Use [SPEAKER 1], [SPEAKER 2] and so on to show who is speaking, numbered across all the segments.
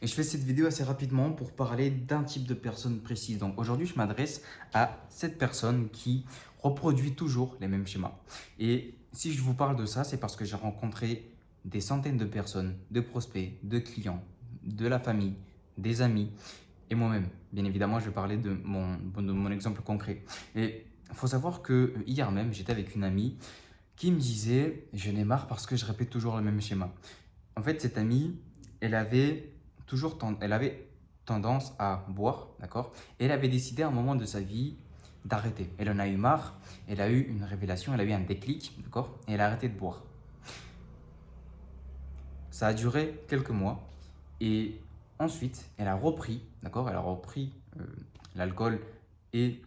[SPEAKER 1] Et je fais cette vidéo assez rapidement pour parler d'un type de personne précise. Donc aujourd'hui, je m'adresse à cette personne qui reproduit toujours les mêmes schémas. Et si je vous parle de ça, c'est parce que j'ai rencontré des centaines de personnes, de prospects, de clients, de la famille, des amis et moi-même. Bien évidemment, je vais parler de mon exemple concret. Et il faut savoir que hier même, j'étais avec une amie qui me disait: je n'ai marre parce que je répète toujours le même schéma. En fait, cette amie, elle avait elle avait tendance à boire, d'accord? Et elle avait décidé à un moment de sa vie d'arrêter. Elle en a eu marre, elle a eu une révélation, elle a eu un déclic, d'accord? Et elle a arrêté de boire. Ça a duré quelques mois et ensuite, elle a repris, d'accord? Elle a repris l'alcool et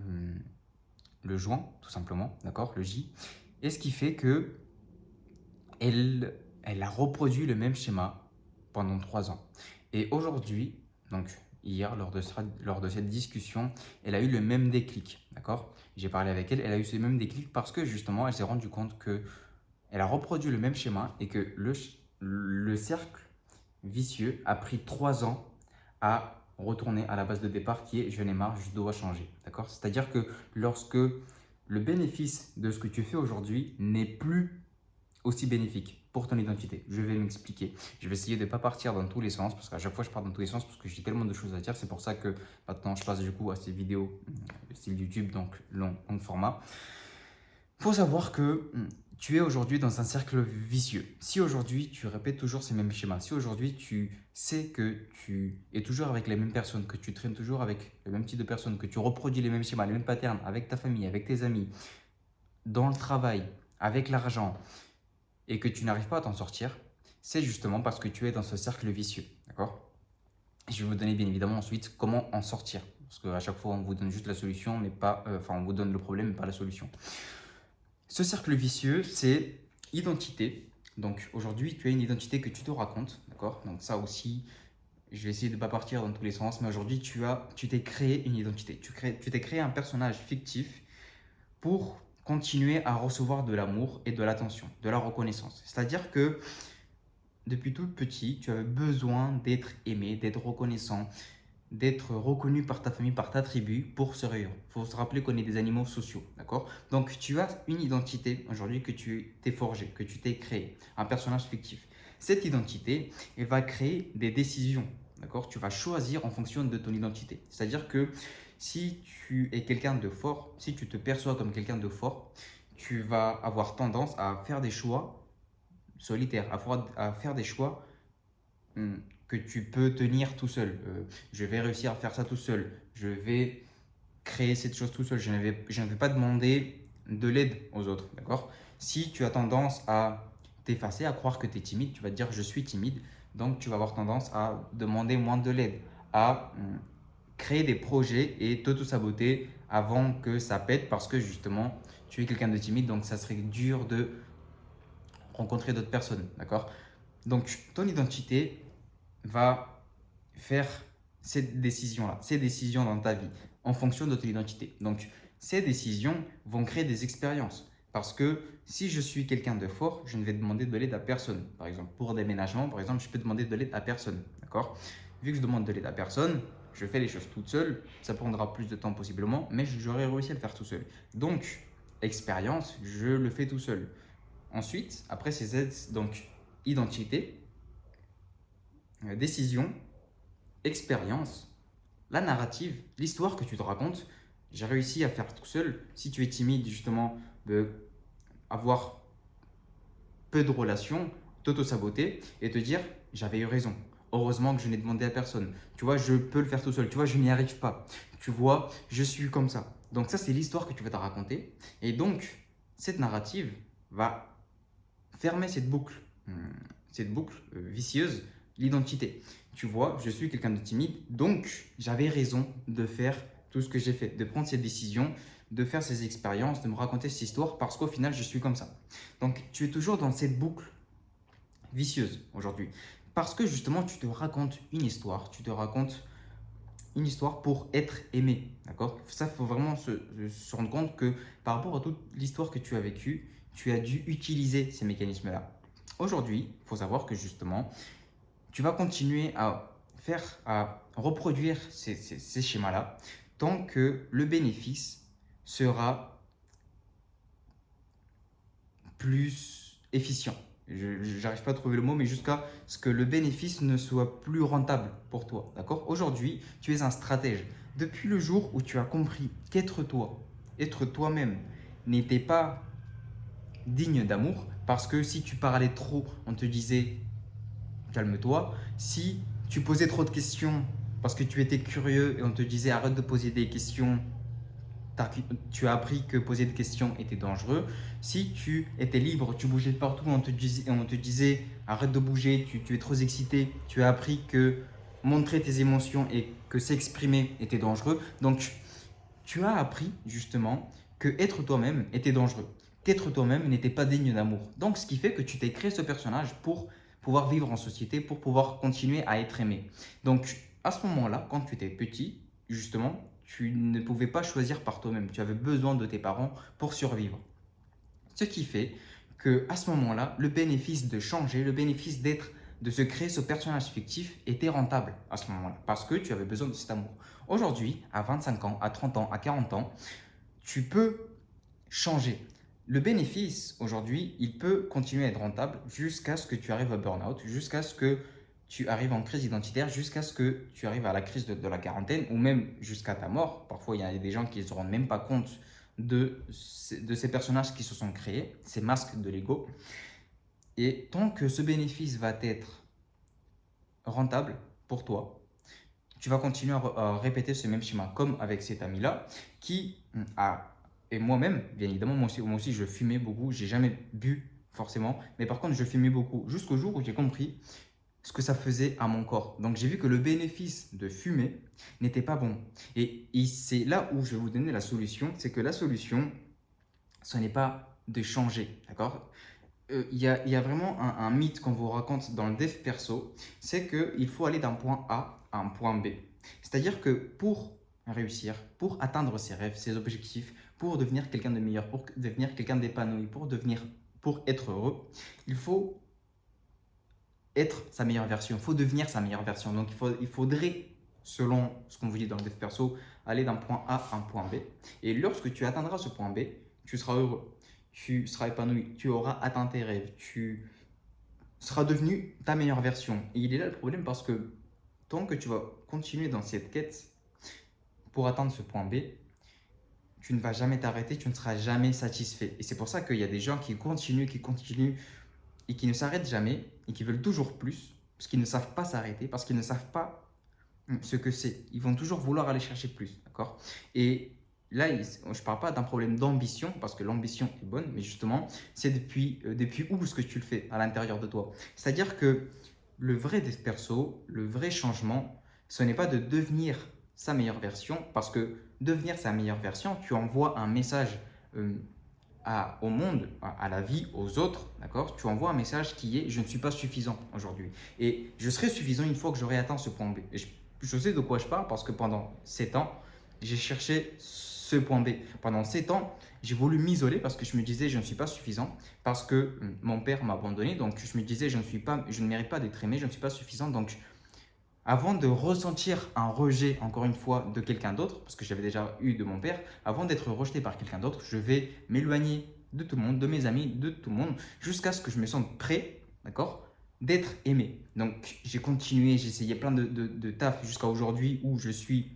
[SPEAKER 1] euh, le joint, tout simplement, d'accord? Le J. Et ce qui fait que elle a reproduit le même schéma pendant 3 ans. Et aujourd'hui, donc hier, lors de cette discussion, elle a eu le même déclic, d'accord? J'ai parlé avec elle, elle a eu ce même déclic parce que justement, elle s'est rendue compte que elle a reproduit le même schéma et que le cercle vicieux a pris 3 ans à retourner à la base de départ qui est: je n'ai marre, je dois changer, d'accord? C'est-à-dire que lorsque le bénéfice de ce que tu fais aujourd'hui n'est plus aussi bénéfique pour ton identité. Je vais m'expliquer. Je vais essayer de ne pas partir dans tous les sens parce qu'à chaque fois je pars dans tous les sens parce que j'ai tellement de choses à dire. C'est pour ça que maintenant je passe du coup à ces vidéos style YouTube, donc long format. Il faut savoir que tu es aujourd'hui dans un cercle vicieux. Si aujourd'hui tu répètes toujours ces mêmes schémas, si aujourd'hui tu sais que tu es toujours avec les mêmes personnes, que tu traînes toujours avec le même type de personnes, que tu reproduis les mêmes schémas, les mêmes patterns avec ta famille, avec tes amis, dans le travail, avec l'argent, et que tu n'arrives pas à t'en sortir, c'est justement parce que tu es dans ce cercle vicieux. D'accord? Je vais vous donner bien évidemment ensuite comment en sortir. Parce qu'à chaque fois, on vous donne juste la solution, mais pas. On vous donne le problème, mais pas la solution. Ce cercle vicieux, c'est identité. Donc aujourd'hui, tu as une identité que tu te racontes. D'accord? Donc ça aussi, je vais essayer de ne pas partir dans tous les sens, mais aujourd'hui, tu t'es créé une identité. Tu t'es créé un personnage fictif pour continuer à recevoir de l'amour et de l'attention, de la reconnaissance. C'est-à-dire que depuis tout petit, tu as besoin d'être aimé, d'être reconnaissant, d'être reconnu par ta famille, par ta tribu pour survivre. Il faut se rappeler qu'on est des animaux sociaux, d'accord? Donc tu as une identité aujourd'hui que tu t'es forgée, que tu t'es créé, un personnage fictif. Cette identité, elle va créer des décisions, d'accord? Tu vas choisir en fonction de ton identité. C'est-à-dire que si tu es quelqu'un de fort, si tu te perçois comme quelqu'un de fort, tu vas avoir tendance à faire des choix solitaires, à faire des choix que tu peux tenir tout seul. Je vais réussir à faire ça tout seul. Je vais créer cette chose tout seul. Je ne vais pas demander de l'aide aux autres. D'accord? Si tu as tendance à t'effacer, à croire que tu es timide, tu vas te dire: je suis timide. Donc tu vas avoir tendance à demander moins de l'aide, à créer des projets et t'auto-saboter avant que ça pète parce que justement tu es quelqu'un de timide. Donc ça serait dur de rencontrer d'autres personnes. D'accord? Donc ton identité va faire ces décisions dans ta vie en fonction de ton identité. Donc, ces décisions vont créer des expériences. Parce que si je suis quelqu'un de fort, je ne vais demander de l'aide à personne. Par exemple, pour déménagement, par exemple, je peux demander de l'aide à personne. D'accord? Vu que je demande de l'aide à personne, je fais les choses toute seule. Ça prendra plus de temps possiblement, mais j'aurai réussi à le faire tout seul. Donc, expérience, je le fais tout seul. Ensuite, après ces aides, donc identité, décision, expérience, la narrative, l'histoire que tu te racontes. J'ai réussi à faire tout seul. Si tu es timide, justement, de avoir peu de relations, t'auto-saboter et te dire: j'avais eu raison. Heureusement que je n'ai demandé à personne. Tu vois, je peux le faire tout seul. Tu vois, je n'y arrive pas. Tu vois, je suis comme ça. Donc ça, c'est l'histoire que tu vas te raconter. Et donc, cette narrative va fermer cette boucle vicieuse, l'identité. Tu vois, je suis quelqu'un de timide, donc j'avais raison de faire tout ce que j'ai fait, de prendre cette décision, de faire ces expériences, de me raconter cette histoire parce qu'au final, je suis comme ça. Donc, tu es toujours dans cette boucle vicieuse aujourd'hui parce que justement, tu te racontes une histoire, tu te racontes une histoire pour être aimé, d'accord? Ça, il faut vraiment se rendre compte que par rapport à toute l'histoire que tu as vécue, tu as dû utiliser ces mécanismes-là. Aujourd'hui, il faut savoir que justement, tu vas continuer à reproduire ces schémas-là tant que le bénéfice sera plus efficient. Je n'arrive pas à trouver le mot, mais jusqu'à ce que le bénéfice ne soit plus rentable pour toi. D'accord? Aujourd'hui, tu es un stratège. Depuis le jour où tu as compris qu'être toi, être toi-même, n'était pas digne d'amour, parce que si tu parlais trop, on te disait calme-toi. Si tu posais trop de questions parce que tu étais curieux et on te disait arrête de poser des questions, tu as appris que poser des questions était dangereux. Si tu étais libre, tu bougeais de partout, on te disait arrête de bouger, tu es trop excité, tu as appris que montrer tes émotions et que s'exprimer était dangereux. Donc, tu as appris justement que être toi-même était dangereux, qu'être toi-même n'était pas digne d'amour. Donc, ce qui fait que tu t'es créé ce personnage pour pouvoir vivre en société, pour pouvoir continuer à être aimé. Donc, à ce moment-là, quand tu étais petit, justement, tu ne pouvais pas choisir par toi-même. Tu avais besoin de tes parents pour survivre. Ce qui fait que à ce moment-là, le bénéfice de changer, le bénéfice de se créer ce personnage fictif était rentable à ce moment-là parce que tu avais besoin de cet amour. Aujourd'hui, à 25 ans, à 30 ans, à 40 ans, tu peux changer. Le bénéfice, aujourd'hui, il peut continuer à être rentable jusqu'à ce que tu arrives à burn-out, jusqu'à ce que tu arrives en crise identitaire, jusqu'à ce que tu arrives à la crise de la quarantaine ou même jusqu'à ta mort. Parfois, il y a des gens qui ne se rendent même pas compte de ces personnages qui se sont créés, ces masques de l'ego. Et tant que ce bénéfice va être rentable pour toi, tu vas continuer à répéter ce même schéma, comme avec cet ami-là qui a, et moi-même, bien évidemment, moi aussi je fumais beaucoup, j'ai jamais bu forcément, mais par contre je fumais beaucoup, jusqu'au jour où j'ai compris ce que ça faisait à mon corps. Donc j'ai vu que le bénéfice de fumer n'était pas bon. Et c'est là où je vais vous donner la solution, c'est que la solution, ce n'est pas de changer, d'accord? Il y a vraiment un mythe qu'on vous raconte dans le dev perso, c'est qu'il faut aller d'un point A à un point B. C'est-à-dire que pour réussir, pour atteindre ses rêves, ses objectifs, pour devenir quelqu'un de meilleur, pour devenir quelqu'un d'épanoui, pour être heureux, il faut être sa meilleure version, il faut devenir sa meilleure version. Donc il faudrait, selon ce qu'on vous dit dans le dev perso, aller d'un point A à un point B. Et lorsque tu atteindras ce point B, tu seras heureux, tu seras épanoui, tu auras atteint tes rêves, tu seras devenu ta meilleure version. Et il est là le problème parce que tant que tu vas continuer dans cette quête pour atteindre ce point B, tu ne vas jamais t'arrêter, tu ne seras jamais satisfait. Et c'est pour ça qu'il y a des gens qui continuent et qui ne s'arrêtent jamais et qui veulent toujours plus parce qu'ils ne savent pas s'arrêter, parce qu'ils ne savent pas ce que c'est. Ils vont toujours vouloir aller chercher plus, d'accord? Et là, je ne parle pas d'un problème d'ambition, parce que l'ambition est bonne, mais justement, c'est depuis où est-ce que tu le fais à l'intérieur de toi. C'est-à-dire que le vrai dev perso, le vrai changement, ce n'est pas de devenir sa meilleure version, parce que devenir sa meilleure version, tu envoies un message au monde, à la vie, aux autres, d'accord? Tu envoies un message qui est « je ne suis pas suffisant aujourd'hui ». Et je serai suffisant une fois que j'aurai atteint ce point B. Et je sais de quoi je parle parce que pendant 7 ans, j'ai cherché ce point B. Pendant 7 ans, j'ai voulu m'isoler parce que je me disais je ne suis pas suffisant, parce que mon père m'a abandonné, donc je me disais je ne mérite pas d'être aimé, je ne suis pas suffisant. Donc avant de ressentir un rejet, encore une fois, de quelqu'un d'autre, parce que j'avais déjà eu de mon père, avant d'être rejeté par quelqu'un d'autre, je vais m'éloigner de tout le monde, de mes amis, de tout le monde, jusqu'à ce que je me sente prêt, d'accord, d'être aimé. Donc j'ai continué, j'ai essayé plein de taf jusqu'à aujourd'hui où je suis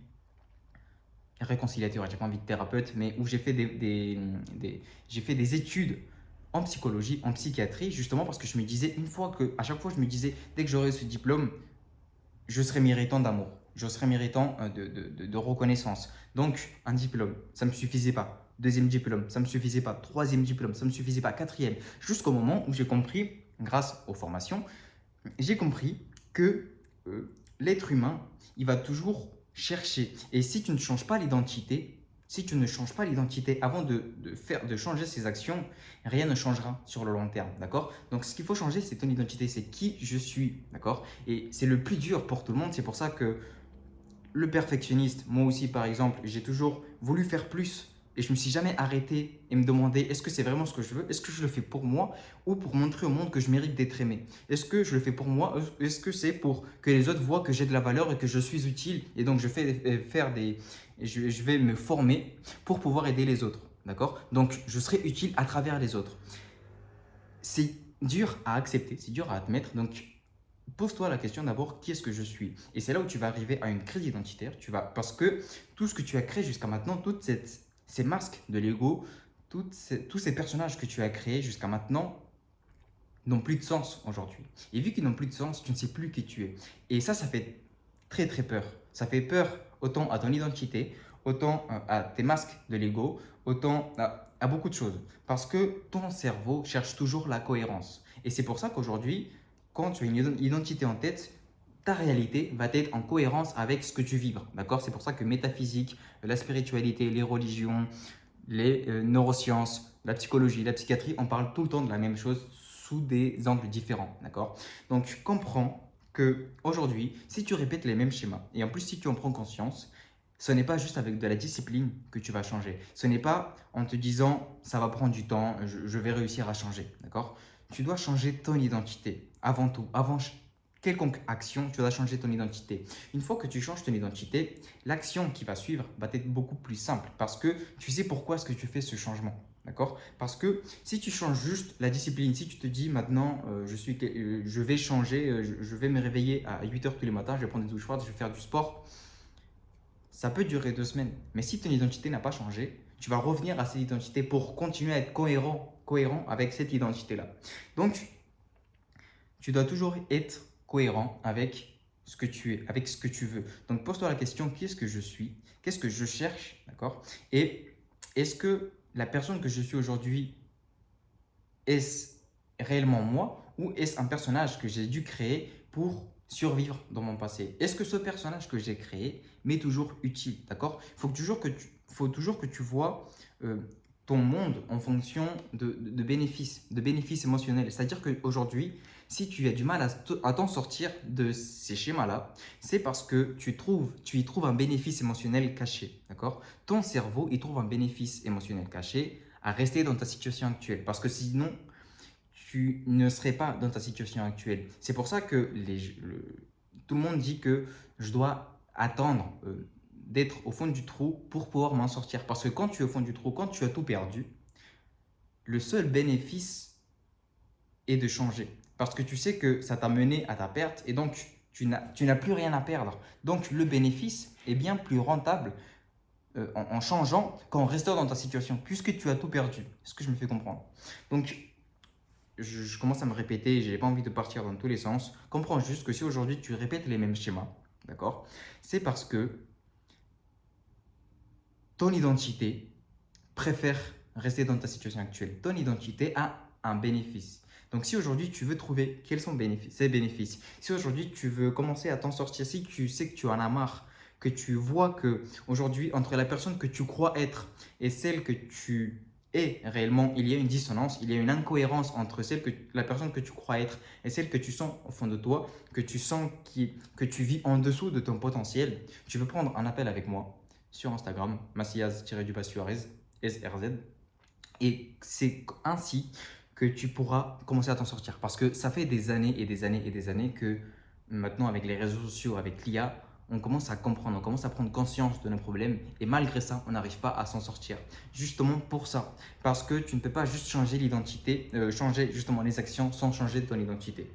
[SPEAKER 1] réconciliateur, j'ai pas envie de thérapeute, mais où j'ai fait j'ai fait des études en psychologie, en psychiatrie, justement parce que je me disais, à chaque fois je me disais, dès que j'aurai ce diplôme, je serai méritant d'amour, je serai méritant de reconnaissance. Donc, un diplôme, ça ne me suffisait pas. Deuxième diplôme, ça ne me suffisait pas. Troisième diplôme, ça ne me suffisait pas. Quatrième, jusqu'au moment où j'ai compris, grâce aux formations, j'ai compris que l'être humain, il va toujours chercher. Et si tu ne changes pas l'identité, avant de changer ses actions, rien ne changera sur le long terme, d'accord? Donc, ce qu'il faut changer, c'est ton identité, c'est qui je suis, d'accord? Et c'est le plus dur pour tout le monde. C'est pour ça que le perfectionniste, moi aussi par exemple, j'ai toujours voulu faire plus Et je me suis jamais arrêté et me demandé est-ce que c'est vraiment ce que je veux? Est-ce que je le fais pour moi ou pour montrer au monde que je mérite d'être aimé? Est-ce que je le fais pour moi? Est-ce que c'est pour que les autres voient que j'ai de la valeur et que je suis utile? Et donc, je vais me former pour pouvoir aider les autres. D'accord? Donc, je serai utile à travers les autres. C'est dur à accepter, c'est dur à admettre. Donc, pose-toi la question d'abord, qui est-ce que je suis? Et c'est là où tu vas arriver à une crise identitaire. Parce que tout ce que tu as créé jusqu'à maintenant, ces masques de l'ego, tous ces personnages que tu as créés jusqu'à maintenant n'ont plus de sens aujourd'hui. Et vu qu'ils n'ont plus de sens, tu ne sais plus qui tu es. Et ça fait très très peur. Ça fait peur autant à ton identité, autant à tes masques de l'ego, autant à beaucoup de choses. Parce que ton cerveau cherche toujours la cohérence. Et c'est pour ça qu'aujourd'hui, quand tu as une identité en tête, ta réalité va être en cohérence avec ce que tu vibres. D'accord? C'est pour ça que métaphysique, la spiritualité, les religions, les neurosciences, la psychologie, la psychiatrie, on parle tout le temps de la même chose sous des angles différents. D'accord? Donc, comprends que aujourd'hui, si tu répètes les mêmes schémas, et en plus si tu en prends conscience, ce n'est pas juste avec de la discipline que tu vas changer. Ce n'est pas en te disant ça va prendre du temps, je vais réussir à changer. D'accord? Tu dois changer ton identité avant tout. Avant quelconque action, tu dois changer ton identité. Une fois que tu changes ton identité, l'action qui va suivre va être beaucoup plus simple parce que tu sais pourquoi est-ce que tu fais ce changement. D'accord? Parce que si tu changes juste la discipline, si tu te dis maintenant je vais changer, je vais me réveiller à 8 heures tous les matins, je vais prendre des douches froides, je vais faire du sport, ça peut durer 2 semaines. Mais si ton identité n'a pas changé, tu vas revenir à cette identité pour continuer à être cohérent avec cette identité-là. Donc, tu dois toujours être cohérent avec ce que tu es, avec ce que tu veux. Donc, pose-toi la question, qui est-ce que je suis? Qu'est-ce que je cherche? D'accord? Et est-ce que la personne que je suis aujourd'hui, est-ce réellement moi ou est-ce un personnage que j'ai dû créer pour survivre dans mon passé? Est-ce que ce personnage que j'ai créé m'est toujours utile? D'accord? Il faut toujours que tu vois ton monde en fonction de bénéfices émotionnels. C'est-à-dire qu'aujourd'hui, si tu as du mal à t'en sortir de ces schémas-là, c'est parce que tu y trouves un bénéfice émotionnel caché. D'accord? Ton cerveau, il trouve un bénéfice émotionnel caché à rester dans ta situation actuelle. Parce que sinon, tu ne serais pas dans ta situation actuelle. C'est pour ça que tout le monde dit que je dois attendre d'être au fond du trou pour pouvoir m'en sortir. Parce que quand tu es au fond du trou, quand tu as tout perdu, le seul bénéfice est de changer. Parce que tu sais que ça t'a mené à ta perte et donc tu n'as plus rien à perdre. Donc le bénéfice est bien plus rentable en changeant qu'en restant dans ta situation, puisque tu as tout perdu. Est-ce que je me fais comprendre? Donc, je commence à me répéter, j'ai pas envie de partir dans tous les sens. Comprends juste que si aujourd'hui tu répètes les mêmes schémas, d'accord, c'est parce que ton identité préfère rester dans ta situation actuelle. Ton identité a un bénéfice. Donc, si aujourd'hui tu veux trouver quels sont ces bénéfices, si aujourd'hui tu veux commencer à t'en sortir, si tu sais que tu en as marre, que tu vois que aujourd'hui entre la personne que tu crois être et celle que tu es réellement, il y a une dissonance, il y a une incohérence entre la personne que tu crois être et celle que tu sens au fond de toi, que tu sens que tu vis en dessous de ton potentiel, tu veux prendre un appel avec moi sur Instagram, Macias-Suarez, SRZ. Et c'est ainsi que tu pourras commencer à t'en sortir. Parce que ça fait des années et des années et des années que maintenant, avec les réseaux sociaux, avec l'IA, on commence à comprendre, on commence à prendre conscience de nos problèmes et malgré ça, on n'arrive pas à s'en sortir. Justement pour ça, parce que tu ne peux pas juste changer l'identité, changer justement les actions sans changer ton identité.